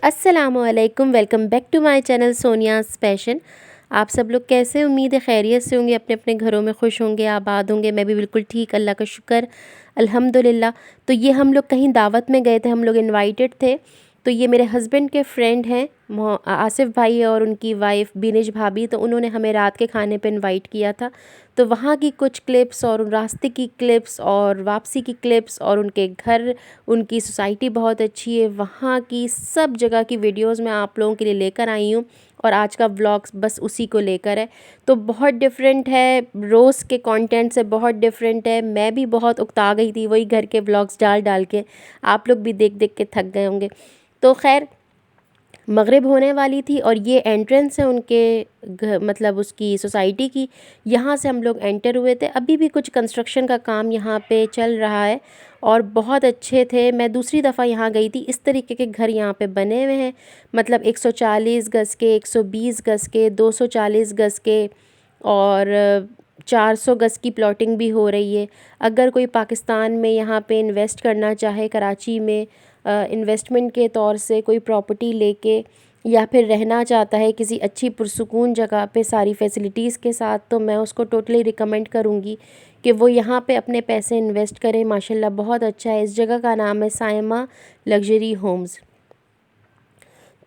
अस्सलामुअलैकुम, welcome back to my channel Sonia's passion. आप सब लोग कैसे, उम्मीद है खैरियत से होंगे, अपने अपने घरों में खुश होंगे, आबाद होंगे। मैं भी बिल्कुल ठीक, अल्लाह का शुक्र, अल्हम्दुलिल्लाह। तो ये हम लोग कहीं दावत में गए थे, हम लोग इनवाइटेड थे। तो ये मेरे हस्बैंड के फ्रेंड हैं आसिफ़ भाई और उनकी वाइफ बिनिश भाभी। तो उन्होंने हमें रात के खाने पे इनवाइट किया था। तो वहाँ की कुछ क्लिप्स और रास्ते की क्लिप्स और वापसी की क्लिप्स और उनके घर, उनकी सोसाइटी बहुत अच्छी है, वहाँ की सब जगह की वीडियोस मैं आप लोगों के लिए लेकर आई हूँ। और आज का व्लॉग्स बस उसी को लेकर है। तो बहुत डिफरेंट है, रोज़ के कंटेंट से बहुत डिफरेंट है। मैं भी बहुत उकता गई थी वही घर के व्लॉग्स डाल डाल के। आप लोग भी देख देख के थक गए होंगे। तो खैर, मगरिब होने वाली थी और ये एंट्रेंस है उनके घर, मतलब उसकी सोसाइटी की। यहाँ से हम लोग एंटर हुए थे। अभी भी कुछ कंस्ट्रक्शन का काम यहाँ पे चल रहा है और बहुत अच्छे थे। मैं दूसरी दफ़ा यहाँ गई थी। इस तरीके के घर यहाँ पे बने हुए हैं, मतलब 140 गज़ के, 120 गज़ के, 240 गज़ के और 400 गज़ की प्लॉटिंग भी हो रही है। अगर कोई पाकिस्तान में यहाँ पे इन्वेस्ट करना चाहे, कराची में इन्वेस्टमेंट के तौर से कोई प्रॉपर्टी लेके, या फिर रहना चाहता है किसी अच्छी पुरसुकून जगह पे सारी फैसिलिटीज़ के साथ, तो मैं उसको टोटली रिकमेंड करूँगी कि वो यहाँ पे अपने पैसे इन्वेस्ट करें। माशाल्लाह बहुत अच्छा है। इस जगह का नाम है साइमा लग्जरी होम्स।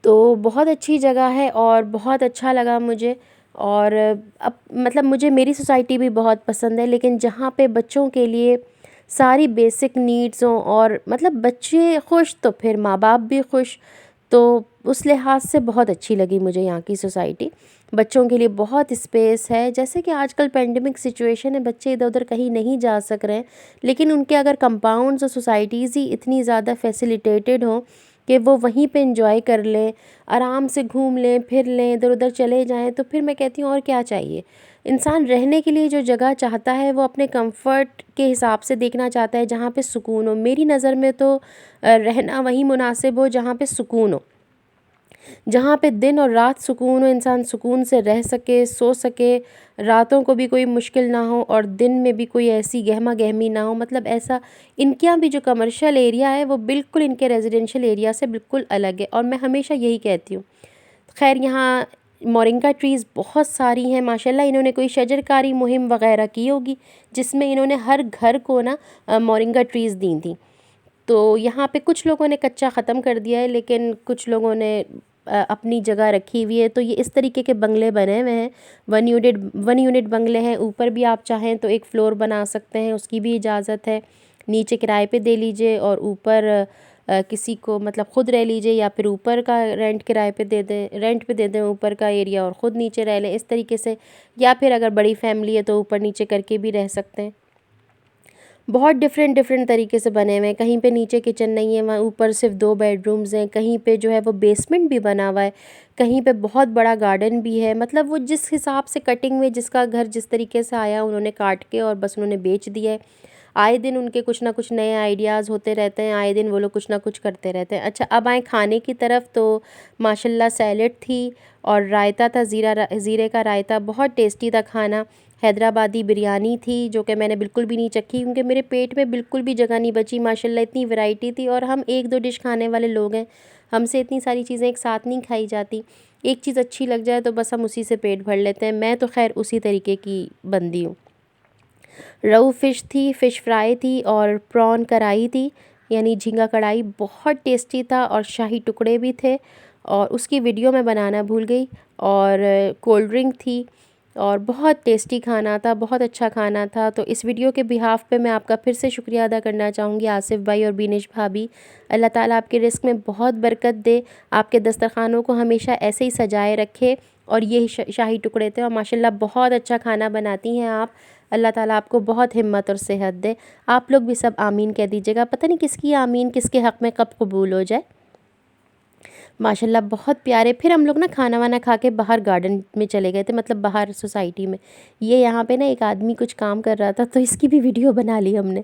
तो बहुत अच्छी जगह है और बहुत अच्छा लगा मुझे। और अब मतलब मुझे मेरी सोसाइटी भी बहुत पसंद है, लेकिन जहाँ पे बच्चों के लिए सारी बेसिक नीड्स हों और मतलब बच्चे खुश तो फिर माँ बाप भी खुश। तो उस लिहाज से बहुत अच्छी लगी मुझे यहाँ की सोसाइटी। बच्चों के लिए बहुत स्पेस है। जैसे कि आजकल पेंडेमिक सिचुएशन है, बच्चे इधर उधर कहीं नहीं जा सक रहे हैं, लेकिन उनके अगर कंपाउंड्स और सोसाइटीज़ ही इतनी ज़्यादा फैसिलिटेटेड हों कि वो वहीं पे इंजॉय कर लें, आराम से घूम लें, फिर लें, इधर उधर चले जाएं, तो फिर मैं कहती हूँ और क्या चाहिए। इंसान रहने के लिए जो जगह चाहता है वो अपने कंफर्ट के हिसाब से देखना चाहता है, जहाँ पे सुकून हो। मेरी नज़र में तो रहना वहीं मुनासिब हो जहाँ पे सुकून हो, जहाँ पे दिन और रात सुकून हो, इंसान सुकून से रह सके, सो सके, रातों को भी कोई मुश्किल ना हो और दिन में भी कोई ऐसी गहमा गहमी ना हो। मतलब ऐसा, इनके यहाँ भी जो कमर्शियल एरिया है वो बिल्कुल इनके रेजिडेंशियल एरिया से बिल्कुल अलग है, और मैं हमेशा यही कहती हूँ। खैर, यहाँ मोरिंगा ट्रीज़ बहुत सारी हैं माशाल्लाह। इन्होंने कोई शजरकारी मुहिम वगैरह की होगी जिसमें इन्होंने हर घर को ना मोरिंगा ट्रीज़ दी थी। तो यहाँ पे कुछ लोगों ने कच्चा ख़त्म कर दिया है, लेकिन कुछ लोगों ने अपनी जगह रखी हुई है। तो ये इस तरीके के बंगले बने हुए हैं। वन यूनिट बंगले हैं। ऊपर भी आप चाहें तो एक फ़्लोर बना सकते हैं, उसकी भी इजाज़त है। नीचे किराए पे दे लीजिए और ऊपर किसी को मतलब ख़ुद रह लीजिए, या फिर ऊपर का रेंट किराए पे दे दें, रेंट पे दे दें ऊपर का एरिया और ख़ुद नीचे रह लें, इस तरीके से। या फिर अगर बड़ी फैमिली है तो ऊपर नीचे करके भी रह सकते हैं। बहुत डिफरेंट डिफरेंट तरीके से बने हुए हैं। कहीं पे नीचे किचन नहीं है, वहाँ ऊपर सिर्फ 2 बेडरूम्स हैं। कहीं पे जो है वो बेसमेंट भी बना हुआ है। कहीं पे बहुत बड़ा गार्डन भी है। मतलब वो जिस हिसाब से कटिंग में जिसका घर जिस तरीके से आया, उन्होंने काट के और बस उन्होंने बेच दिया है। आए दिन उनके कुछ ना कुछ नए आइडियाज़ होते रहते हैं, आए दिन वो लोग कुछ ना कुछ करते रहते हैं। अच्छा, अब आए खाने की तरफ। तो माशाल्लाह सैलेड थी और रायता था, ज़ीरे का रायता, बहुत टेस्टी था खाना। हैदराबादी बिरयानी थी जो कि मैंने बिल्कुल भी नहीं चखी, क्योंकि मेरे पेट में बिल्कुल भी जगह नहीं बची। माशाल्लाह इतनी वैरायटी थी, और हम 1-2 डिश खाने वाले लोग हैं, हमसे इतनी सारी चीज़ें एक साथ नहीं खाई जाती। एक चीज़ अच्छी लग जाए तो बस हम उसी से पेट भर लेते हैं। मैं तो खैर उसी तरीके की बंदी हूँ। रोहू फ़िश थी, फ़िश फ्राई थी और प्रॉन कढ़ाई थी, यानी झींगा कढ़ाई, बहुत टेस्टी था। और शाही टुकड़े भी थे, और उसकी वीडियो मैं बनाना भूल गई। और कोल्ड ड्रिंक थी, और बहुत टेस्टी खाना था, बहुत अच्छा खाना था। तो इस वीडियो के बिहाफ़ पे मैं आपका फिर से शुक्रिया अदा करना चाहूँगी, आसिफ़ भाई और बिनिश भाभी। अल्लाह ताला आपके रिज़्क़ में बहुत बरकत दे, आपके दस्तरख़ानों को हमेशा ऐसे ही सजाए रखे। और ये शाही टुकड़े थे, और माशाल्लाह बहुत अच्छा खाना बनाती हैं आप। अल्लाह ताला आपको बहुत हिम्मत और सेहत दे। आप लोग भी सब आमीन कह दीजिएगा। पता नहीं किसकी आमीन किसके हक़ में कब कबूल हो जाए। माशाल्लाह बहुत प्यारे। फिर हम लोग ना खाना वाना खा के बाहर गार्डन में चले गए थे, मतलब बाहर सोसाइटी में। ये यहाँ पे ना एक आदमी कुछ काम कर रहा था, तो इसकी भी वीडियो बना ली हमने।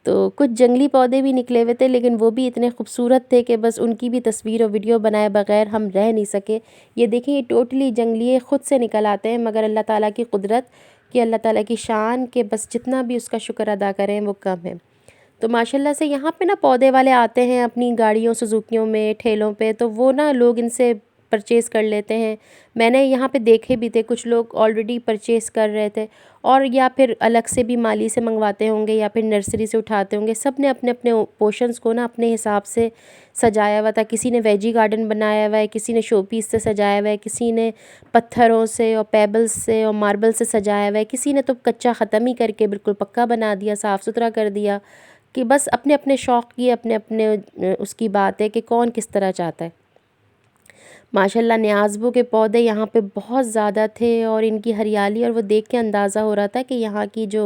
तो कुछ जंगली पौधे भी निकले हुए थे, लेकिन वो भी इतने खूबसूरत थे कि बस उनकी भी तस्वीर और वीडियो बनाए बगैर हम रह नहीं सके। ये देखें, ये टोटली जंगली ख़ुद से निकल आते हैं, मगर अल्लाह ताला की कुदरत, कि अल्लाह ताला की शान, के बस जितना भी उसका शुक्र अदा करें वो कम है। तो माशाल्लाह से यहाँ पे ना पौधे वाले आते हैं अपनी गाड़ियों सुजुकियों में, ठेलों पे, तो वो ना लोग इनसे परचेज़ कर लेते हैं। मैंने यहाँ पे देखे भी थे, कुछ लोग ऑलरेडी परचेज़ कर रहे थे, और या फिर अलग से भी माली से मंगवाते होंगे या फिर नर्सरी से उठाते होंगे। सब ने अपने अपने पोर्शंस को ना अपने हिसाब से सजाया हुआ था। किसी ने वेजी गार्डन बनाया हुआ है, किसी ने शो पीस से सजाया हुआ है, किसी ने पत्थरों से और पेबल्स से और मार्बल से सजाया हुआ है, किसी ने तो कच्चा ख़त्म ही करके बिल्कुल पक्का बना दिया, साफ़ सुथरा कर दिया। कि बस अपने अपने शौक़ की अपने अपने उसकी बात है कि कौन किस तरह चाहता है। माशाल्लाह न्याज़बो के पौधे यहाँ पे बहुत ज़्यादा थे, और इनकी हरियाली, और वो देख के अंदाज़ा हो रहा था कि यहाँ की जो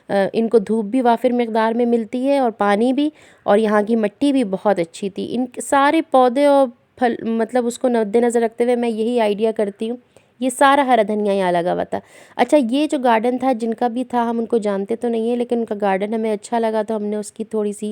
इनको धूप भी वाफिर मकदार में मिलती है और पानी भी, और यहाँ की मिट्टी भी बहुत अच्छी थी। इन सारे पौधे और फल मतलब उसको मद्देनज़र रखते हुए मैं यही आइडिया करती हूँ। ये सारा हरा धनिया यहाँ लगा हुआ था। अच्छा, ये जो गार्डन था जिनका भी था, हम उनको जानते तो नहीं है, लेकिन उनका गार्डन हमें अच्छा लगा तो हमने उसकी थोड़ी सी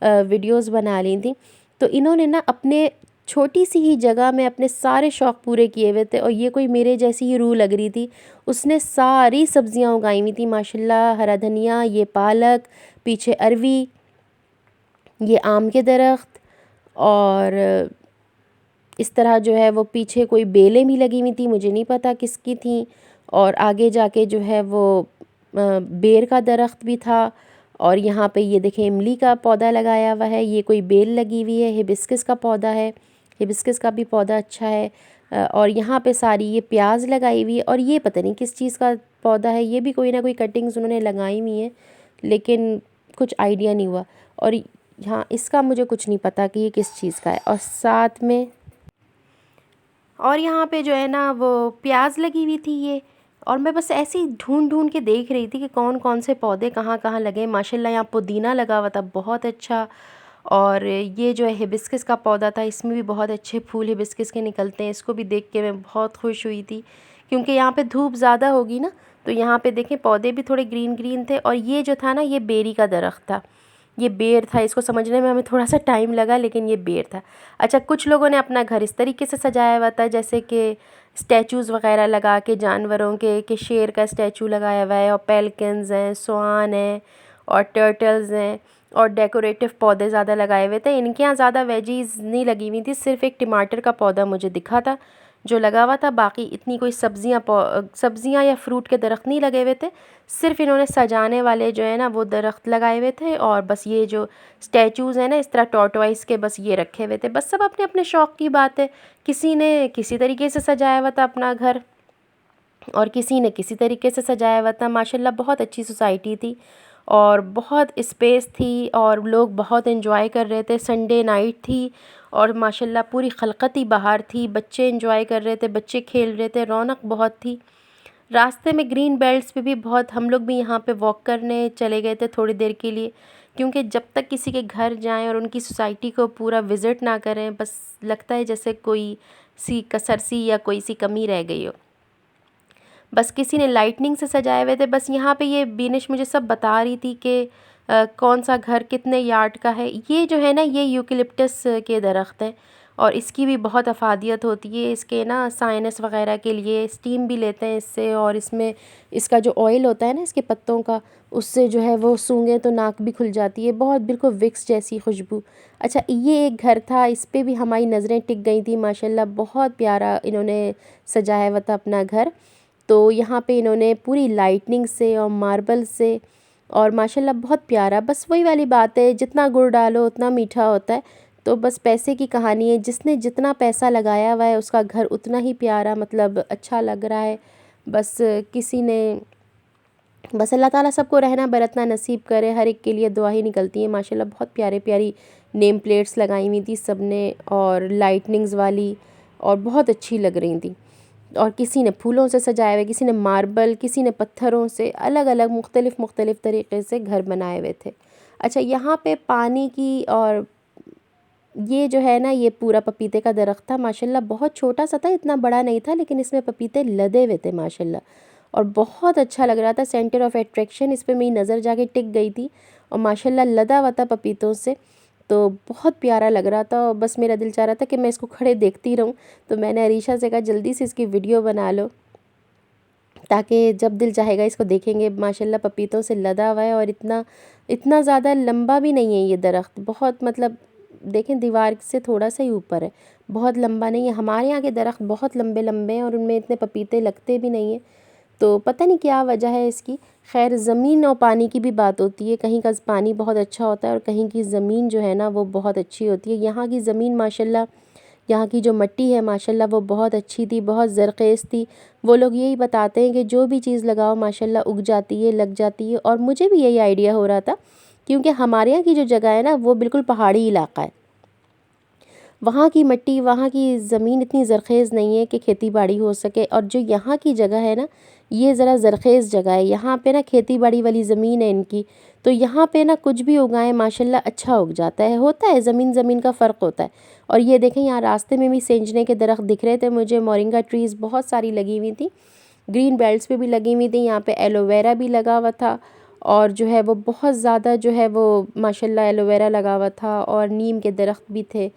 वीडियोज़ बना ली थी। तो इन्होंने ना अपने छोटी सी ही जगह में अपने सारे शौक़ पूरे किए हुए थे, और ये कोई मेरे जैसी ही रूह लग रही थी। उसने सारी सब्जियां उगाई हुई थी माशाल्लाह, हरा धनिया, ये पालक, पीछे अरवी, ये आम के दरख्त, और इस तरह जो है वो पीछे कोई बेलें भी लगी हुई थी, मुझे नहीं पता किसकी थी, और आगे जाके जो है वो बेर का दरख्त भी था। और यहाँ पे ये देखें इमली का पौधा लगाया हुआ है, ये कोई बेल लगी हुई है, हिबिस्कस का पौधा है, हिबिस्कस का भी पौधा अच्छा है। और यहाँ पे सारी ये प्याज लगाई हुई है, और ये पता नहीं किस चीज़ का पौधा है, ये भी कोई ना कोई कटिंग्स उन्होंने लगाई हुई हैं, लेकिन कुछ आइडिया नहीं हुआ। और यहाँ इसका मुझे कुछ नहीं पता कि ये किस चीज़ का है। और साथ में और यहाँ पे जो है ना वो प्याज लगी हुई थी ये, और मैं बस ऐसे ही ढूंढ ढूंढ के देख रही थी कि कौन कौन से पौधे कहाँ कहाँ लगे। माशाल्लाह यहाँ पुदीना लगा हुआ था बहुत अच्छा, और ये जो है हिबिस्कस का पौधा था, इसमें भी बहुत अच्छे फूल हिबिस्कस के निकलते हैं। इसको भी देख के मैं बहुत खुश हुई थी, क्योंकि यहाँ पे धूप ज़्यादा होगी ना, तो यहाँ पे देखें पौधे भी थोड़े ग्रीन ग्रीन थे। और ये जो था ना, ये बेरी का दरख्त था, ये बेर था। इसको समझने में हमें थोड़ा सा टाइम लगा, लेकिन ये बेर था। अच्छा, कुछ लोगों ने अपना घर इस तरीके से सजाया हुआ था, जैसे कि स्टैचूज़ वगैरह लगा के जानवरों के, कि शेर का स्टैचू लगाया हुआ है, और पेलिकन्स हैं, स्वान हैं, और टर्टल्स हैं, और डेकोरेटिव पौधे ज़्यादा लगाए हुए थे। इनके यहाँ ज़्यादा वेजीज़ नहीं लगी हुई थी, सिर्फ एक टमाटर का पौधा मुझे दिखा था जो लगा हुआ था। बाकी इतनी कोई सब्ज़ियाँ या फ्रूट के दरख्त नहीं लगे हुए थे। सिर्फ इन्होंने सजाने वाले जो है ना वो दरख्त लगाए हुए थे, और बस ये जो स्टैचूज़ हैं ना इस तरह टॉर्टोइस के, बस ये रखे हुए थे। बस सब अपने अपने शौक़ की बात है। किसी ने किसी तरीके से सजाया हुआ था अपना घर, और किसी ने किसी तरीके से सजाया हुआ था। माशाल्लाह बहुत अच्छी सोसाइटी थी, और बहुत स्पेस थी, और लोग बहुत एंजॉय कर रहे थे। संडे नाइट थी, और माशाल्लाह पूरी खलकत ही बाहर थी। बच्चे एंजॉय कर रहे थे, बच्चे खेल रहे थे, रौनक बहुत थी। रास्ते में ग्रीन बेल्ट्स पे भी बहुत, हम लोग भी यहाँ पे वॉक करने चले गए थे थोड़ी देर के लिए, क्योंकि जब तक किसी के घर जाएं और उनकी सोसाइटी को पूरा विज़िट ना करें, बस लगता है जैसे कोई सी कसर सी या कोई सी कमी रह गई हो। बस किसी ने लाइटनिंग से सजाए हुए थे। बस यहाँ पे ये बीनिश मुझे सब बता रही थी कि कौन सा घर कितने यार्ड का है। ये जो है ना ये यूकेलिप्टस के दरख्त हैं, और इसकी भी बहुत अफादियत होती है। इसके ना साइनस वगैरह के लिए स्टीम भी लेते हैं इससे, और इसमें इसका जो ऑयल होता है ना इसके पत्तों का, उससे जो है वो सूंघें तो नाक भी खुल जाती है, बहुत बिल्कुल विक्स जैसी खुशबू। अच्छा, ये एक घर था, इस पे भी हमारी नज़रें टिक गई थी। माशाल्लाह बहुत प्यारा इन्होंने सजाया हुआ था अपना घर। तो यहाँ पे इन्होंने पूरी लाइटनिंग से और मार्बल से, और माशाल्लाह बहुत प्यारा। बस वही वाली बात है, जितना गुड़ डालो उतना मीठा होता है। तो बस पैसे की कहानी है, जिसने जितना पैसा लगाया हुआ है उसका घर उतना ही प्यारा, मतलब अच्छा लग रहा है। बस किसी ने, बस अल्लाह ताला सबको रहना बरतना नसीब करे, हर एक के लिए दुआ ही निकलती है। माशाल्लाह बहुत प्यारे प्यारी नेम प्लेट्स लगाई हुई थी सब ने, और लाइटनिंग्स वाली, और बहुत अच्छी लग रही थी। और किसी ने फूलों से सजाए हुए, किसी ने मार्बल, किसी ने पत्थरों से, अलग अलग मुख्तलिफ़ तरीक़े से घर बनाए हुए थे। अच्छा, यहाँ पे पानी की, और ये जो है ना ये पूरा पपीते का दरख्त था। माशाल्लाह बहुत छोटा सा था, इतना बड़ा नहीं था, लेकिन इसमें पपीते लदे हुए थे माशाल्लाह, और बहुत अच्छा लग रहा था। सेंटर ऑफ अट्रैक्शन इस पे मेरी नज़र जाके टिक गई थी, और माशाल्लाह लदा हुआ था पपीतों से, तो बहुत प्यारा लग रहा था। और बस मेरा दिल चाह रहा था कि मैं इसको खड़े देखती रहूं, तो मैंने अरीशा से कहा जल्दी से इसकी वीडियो बना लो, ताकि जब दिल चाहेगा इसको देखेंगे। माशाल्लाह पपीतों से लदा हुआ है और इतना इतना ज़्यादा लंबा भी नहीं है ये दरख्त, बहुत मतलब देखें दीवार से थोड़ा सा ही ऊपर है, बहुत लंबा नहीं है। हमारे यहाँ के दरख्त बहुत लंबे लंबे हैं और उनमें इतने पपीते लगते भी नहीं हैं, तो पता नहीं क्या वजह है इसकी। खैर ज़मीन और पानी की भी बात होती है, कहीं का पानी बहुत अच्छा होता है और कहीं की ज़मीन जो है ना वो बहुत अच्छी होती है। यहाँ की ज़मीन माशाल्लाह, यहाँ की जो मिट्टी है माशाल्लाह वो बहुत अच्छी थी, बहुत ज़रख़ेज़ थी। वो लोग यही बताते हैं कि जो भी चीज़ लगाओ माशाल्लाह उग जाती है, लग जाती है। और मुझे भी यही आइडिया हो रहा था, क्योंकि हमारे यहाँ की जो जगह है ना वो बिल्कुल पहाड़ी इलाका है। वहाँ की मिट्टी, वहाँ की ज़मीन इतनी ज़रख़ेज़ नहीं है कि खेती बाड़ी हो सके। और जो यहाँ की जगह है ना, ये ज़रा ज़रख़ेज़ जगह है, यहाँ पे ना खेती बाड़ी वाली ज़मीन है इनकी, तो यहाँ पे ना कुछ भी उगाएं माशाल्लाह अच्छा उग जाता है। होता है ज़मीन ज़मीन का फ़र्क होता है। और ये देखें यहाँ रास्ते में भी सेंजने के दरख्त दिख रहे थे मुझे, मोरिंगा ट्रीज़ बहुत सारी लगी हुई थी, ग्रीन बेल्ट्स पे भी लगी हुई थी। यहाँ पे एलोवेरा भी लगा हुआ था और जो है वो बहुत ज़्यादा जो है वो माशाल्लाह एलोवेरा लगा हुआ था, और नीम के दरख्त भी थे।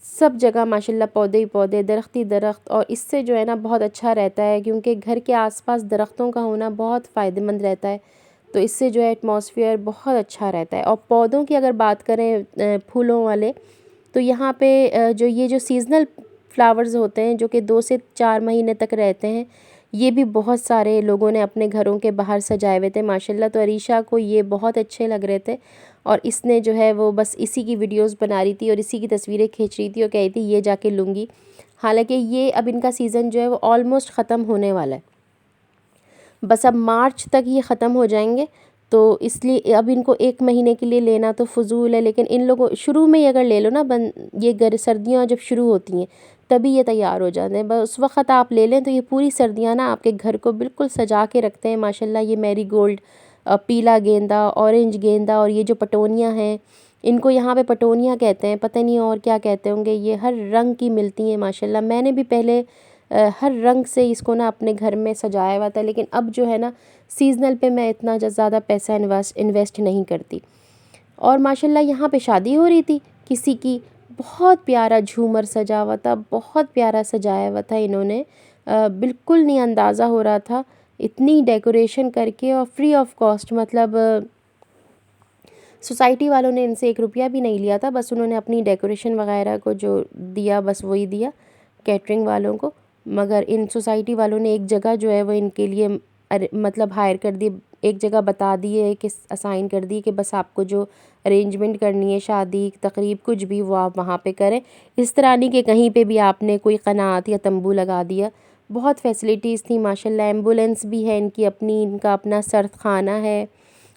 सब जगह माशाल्लाह पौधे ही पौधे, दरख्त ही दरख्त। और इससे जो है ना बहुत अच्छा रहता है, क्योंकि घर के आसपास दरख्तों का होना बहुत फ़ायदेमंद रहता है, तो इससे जो है एटमॉस्फेयर बहुत अच्छा रहता है। और पौधों की अगर बात करें फूलों वाले, तो यहाँ पे जो ये जो सीज़नल फ्लावर्स होते हैं जो कि 2 से 4 महीने तक रहते हैं, ये भी बहुत सारे लोगों ने अपने घरों के बाहर सजाए हुए थे माशाल्लाह। तो अरीशा को ये बहुत अच्छे लग रहे थे और इसने जो है वो बस इसी की वीडियोस बना रही थी और इसी की तस्वीरें खींच रही थी और कह रही थी ये जाके लूँगी। हालांकि ये अब इनका सीज़न जो है वो ऑलमोस्ट ख़त्म होने वाला है, बस अब मार्च तक ये ख़त्म हो जाएंगे। तो इसलिए अब इनको 1 महीने के लिए लेना तो फ़ुज़ूल है, लेकिन इन लोगों शुरू में ही अगर ले लो ना, ये सर्दियाँ जब शुरू होती हैं तभी ये तैयार हो जाते हैं, बस उस वक़्त आप ले लें तो ये पूरी सर्दियाँ ना आपके घर को बिल्कुल सजा के रखते हैं माशाल्लाह। ये मैरीगोल्ड, पीला गेंदा, ऑरेंज गेंदा और ये जो पटोनियाँ हैं, इनको यहाँ पे पटोनियाँ कहते हैं, पता नहीं और क्या कहते होंगे। ये हर रंग की मिलती हैं माशाल्लाह। मैंने भी पहले हर रंग से इसको ना अपने घर में सजाया हुआ था, लेकिन अब जो है ना सीज़नल पे मैं इतना ज़्यादा पैसा इन्वेस्ट नहीं करती। और माशाल्लाह यहाँ पे शादी हो रही थी किसी की, बहुत प्यारा झूमर सजा हुआ था, बहुत प्यारा सजाया हुआ था इन्होंने, बिल्कुल नहीं अंदाज़ा हो रहा था इतनी डेकोरेशन करके और फ्री ऑफ कॉस्ट। मतलब सोसाइटी वालों ने इनसे 1 रुपया भी नहीं लिया था, बस उन्होंने अपनी डेकोरेशन वगैरह को जो दिया बस वही दिया कैटरिंग वालों को। मगर इन सोसाइटी वालों ने एक जगह जो है वो इनके लिए मतलब हायर कर दी, एक जगह बता दिए कि असाइन कर दी कि बस आपको जो अरेंजमेंट करनी है, शादी तकरीब कुछ भी, वो आप वहाँ पे करें। इस तरह नहीं कि कहीं पे भी आपने कोई कनात या तंबू लगा दिया। बहुत फैसिलिटीज़ थी माशाल्लाह। एम्बुलेंस भी है इनकी अपनी, इनका अपना सर्द खाना है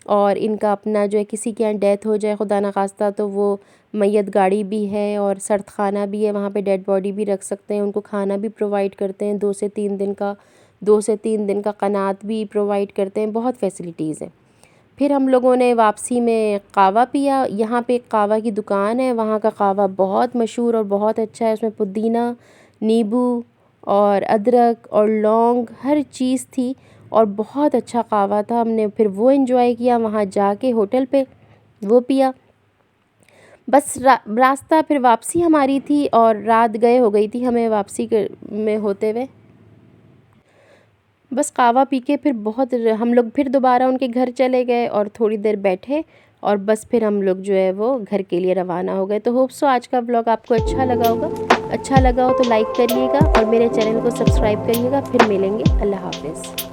और इनका अपना जो है किसी के यहाँ डेथ हो जाए खुदा न खास्ता तो वो मैयत गाड़ी भी है और सर्द खाना भी है, वहाँ पे डेड बॉडी भी रख सकते हैं, उनको खाना भी प्रोवाइड करते हैं 2 से 3 दिन का, 2 से 3 दिन का कनात भी प्रोवाइड करते हैं। बहुत फैसिलिटीज़ हैं। फिर हम लोगों ने वापसी में कहवा पिया। यहाँ पे एक कहवा की दुकान है, वहाँ का कहवा बहुत मशहूर और बहुत अच्छा है। उसमें पुदीना, नींबू और अदरक और लौंग हर चीज़ थी और बहुत अच्छा कहवा था। हमने फिर वो एंजॉय किया वहाँ जाके होटल पे, वो पिया। बस रास्ता फिर वापसी हमारी थी और रात गए हो गई थी हमें वापसी में होते हुए। बस कहवा पी के फिर बहुत हम लोग फिर दोबारा उनके घर चले गए और थोड़ी देर बैठे और बस फिर हम लोग जो है वो घर के लिए रवाना हो गए। तो होप सो आज का व्लॉग आपको अच्छा लगा होगा। अच्छा लगा हो तो लाइक करिएगा और मेरे चैनल को सब्सक्राइब करिएगा। फिर मिलेंगे। अल्लाह हाफ़िज़।